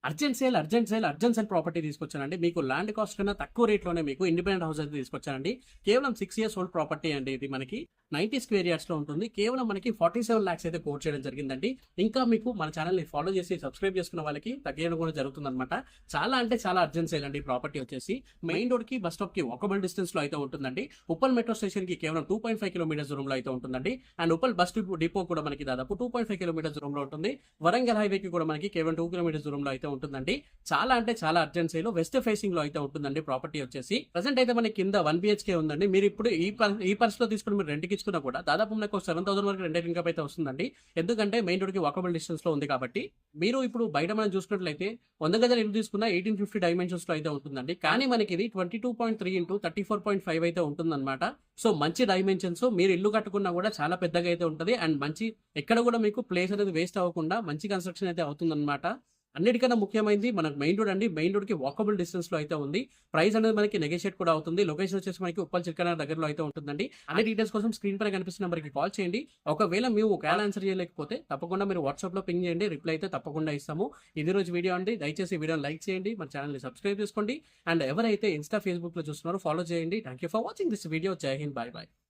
Urgent sale property తీసుకొచ్చానండి. మీకు land cost కన్నా తక్కువ రేట్‌లోనే మీకు ఇండిపెండెంట్ హౌస్ అయితే తీసుకొచ్చానండి. కేవలం 6 ఇయర్స్ ఓల్డ్ ప్రాపర్టీ అండి ఇది మనకి. 90 స్క్వేర్ యార్డ్స్‌లో ఉంటుంది. కేవలం మనకి 47 లాక్స్ అయితే కోట్ చేయడం జరిగిందండి. ఇంకా మీకు మన ఛానెల్‌ని ఫాలో చేసి సబ్స్క్రైబ్ చేసుకున్న వాళ్ళకి తగ్గేయడం కూడా జరుగుతుందన్నమాట. చాలా అంటే చాలా అర్జెంట్ సేల్ అండి ఈ ప్రాపర్టీ వచ్చేసి. మెయిన్ రోడ్‌కి, బస్ స్టాప్‌కి వాకబుల్ డిస్టెన్స్‌లో అయితే ఉంటుందండి. ఉప్పల్ మెట్రో స్టేషన్‌కి కేవలం 2.5 కిలోమీటర్స్ దూరంలో అయితే ఉంటుందండి. అండ్ ఉప్పల్ బస్ డిపో కూడా మనకి దాదాపు 2.5 కిలోమీటర్స్ దూరంలో ఉంటుంది. వరంగల్ హైవేకి కూడా మనకి కేవలం 2 కిలోమీటర్స్ దూరంలో అయితే ఉంటుందండి. చాలా అంటే చాలా అర్జెంట్ సేల్ వెస్ట్ ఫేసింగ్ లో అయితే ఉంటుందండి ప్రాపర్టీ వచ్చేసి. ప్రెసెంట్ అయితే మనకి కింద 1 BHK ఉందండి. మీరు ఇప్పుడు ఈ పరిస్థితిలో తీసుకుని మీరు రెంట్కి ఇచ్చుకున్నా కూడా దాదాపు మనకు 7,000 వరకు రెంట్ ఇన్కమ్ అయితే వస్తుందండి. ఎందుకంటే మెయిన్ రోడ్ కి వాకబుల్ డిస్టెన్స్ లో ఉంది కాబట్టి. మీరు ఇప్పుడు బయట మనం చూసుకున్నట్లయితే 100 గజాలు ఇల్లు తీసుకున్న 1850 డైమెన్షన్స్ లో అయితే ఉంటుందండి. కానీ మనకి ఇది 22.3 ఇంటూ 34.5 అయితే ఉంటుందన్నమాట. సో మంచి డైమెన్షన్స్, మీరు ఇల్లు కట్టుకున్నా కూడా చాలా పెద్దగా అయితే ఉంటది. అండ్ మంచి ఎక్కడ కూడా మీకు ప్లేస్ అనేది వేస్ట్ అవ్వకుండా మంచి కన్స్ట్రక్షన్ అయితే అవుతుందన్నమాట. అన్నిటికన్నా ముఖ్యమైనది మనకు మెయిన్ రోడ్ అండి. మెయిన్ రోడ్ కి వాకబుల్ డిస్టెన్స్ లో అయితే ఉంది. ప్రైస్ అనేది మనకి నెగోషియేట్ కూడా అవుతుంది. లొకేషన్ వచ్చేసి మనకి ఉప్పల్ చిల్కన దగ్గరలో అయితే ఉంటుందండి. అన్ని డీటెయిల్స్ కోసం స్క్రీన్ పైన కనిపిస్తున్న నెంబర్కి కాల్ చేయండి. ఒకవేళ మేము ఒకవేళ ఆన్సర్ చేయలేకపోతే తప్పకుండా మీరు వాట్సాప్ లో పింగ్ చేయండి. రిప్లై అయితే తప్పకుండా ఇస్తాము. ఇది రోజు వీడియో అండి. దయచేసి ఈ వీడియోని లైక్ చేయండి, మన ఛానల్ని సబ్స్క్రైబ్ చేసుకోండి. అండ్ ఎవరైతే ఇన్స్టా, ఫేస్బుక్ లో చూస్తున్నారో ఫాలో చేయండి. Thank you for watching this video. జై హింద్, బై బై.